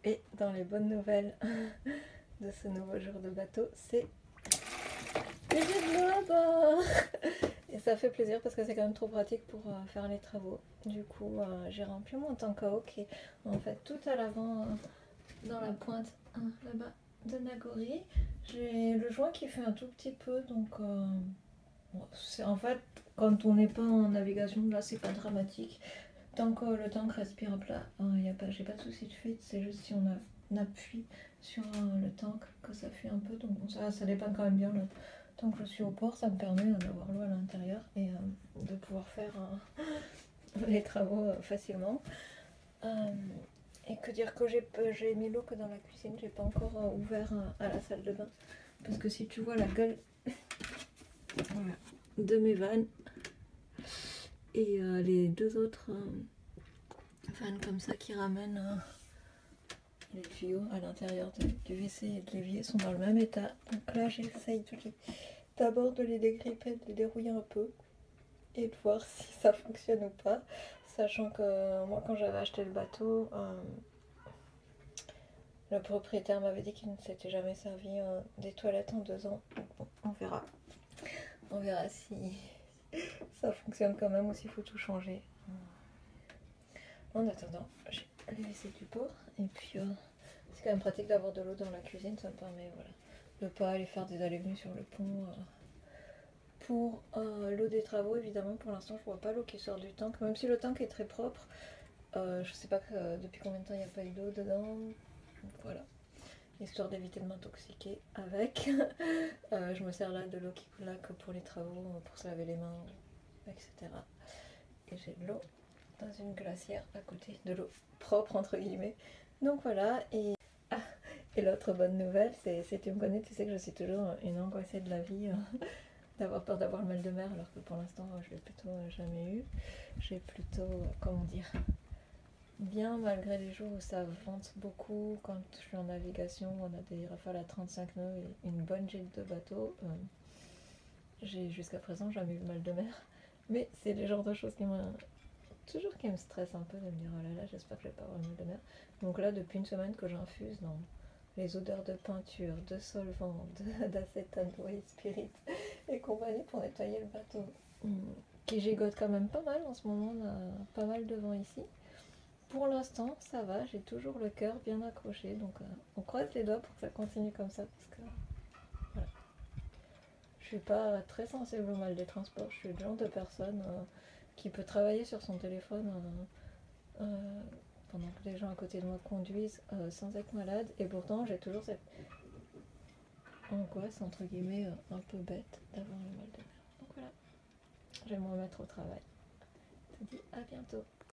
Et dans les bonnes nouvelles de ce nouveau jour de bateau, c'est que j'ai de l'eau à bord. Et ça fait plaisir parce que c'est quand même trop pratique pour faire les travaux. Du coup, j'ai rempli mon tank à eau qui est en fait tout à l'avant dans la pointe là-bas de Nagori. J'ai le joint qui fait un tout petit peu, donc c'est en fait quand on n'est pas en navigation, là c'est pas dramatique. Tant que le tank respire plat, j'ai pas de souci de fuite, c'est juste si on appuie sur le tank que ça fuit un peu, donc bon, ça dépanne quand même bien. Tant que je suis au port, ça me permet d'avoir l'eau à l'intérieur et de pouvoir faire les travaux facilement. Et que dire que j'ai mis l'eau que dans la cuisine, j'ai pas encore ouvert à la salle de bain. Parce que si tu vois la gueule voilà, de mes vannes et les deux autres vannes comme ça qui ramènent les tuyaux à l'intérieur du WC et de l'évier sont dans le même état. Donc là j'essaye d'abord de les dégripper, de les dérouiller un peu et de voir si ça fonctionne ou pas. Sachant que moi quand j'avais acheté le bateau, le propriétaire m'avait dit qu'il ne s'était jamais servi des toilettes en 2 ans. Donc bon, on verra. On verra si ça fonctionne quand même ou s'il faut tout changer. En attendant, j'ai les WC du port. Et puis c'est quand même pratique d'avoir de l'eau dans la cuisine. Ça me permet de ne pas aller faire des allées-venues sur le pont. Pour l'eau des travaux, évidemment, pour l'instant, je vois pas l'eau qui sort du tank. Même si le tank est très propre, je sais pas depuis combien de temps il n'y a pas eu d'eau dedans. Donc, voilà. Histoire d'éviter de m'intoxiquer avec. Je me sers là de l'eau qui coule là que pour les travaux, pour se laver les mains, etc. Et j'ai de l'eau dans une glacière à côté, de l'eau propre entre guillemets. Donc voilà, et l'autre bonne nouvelle, c'est si tu me connais, tu sais que je suis toujours une angoissée de la vie, d'avoir peur d'avoir le mal de mer, alors que pour l'instant je l'ai plutôt jamais eu. J'ai plutôt, comment dire, bien malgré les jours où ça vente beaucoup, quand je suis en navigation, on a des rafales à 35 nœuds et une bonne gîte de bateau. J'ai jusqu'à présent jamais eu le mal de mer, mais c'est le genre de choses qui me stresse un peu, de me dire oh là là, j'espère que je vais pas avoir le mal de mer. Donc là, depuis une semaine que j'infuse dans les odeurs de peinture, de solvant, d'acétone, spirit et compagnie pour nettoyer le bateau, qui gigote quand même pas mal en ce moment. On a pas mal de vent ici. Pour l'instant, ça va, j'ai toujours le cœur bien accroché, donc on croise les doigts pour que ça continue comme ça, parce que voilà. Je suis pas très sensible au mal des transports, je suis le genre de personne qui peut travailler sur son téléphone pendant que les gens à côté de moi conduisent sans être malade, et pourtant j'ai toujours cette angoisse entre guillemets un peu bête d'avoir le mal de mer. Donc voilà, je vais me remettre au travail. Je te dis à bientôt.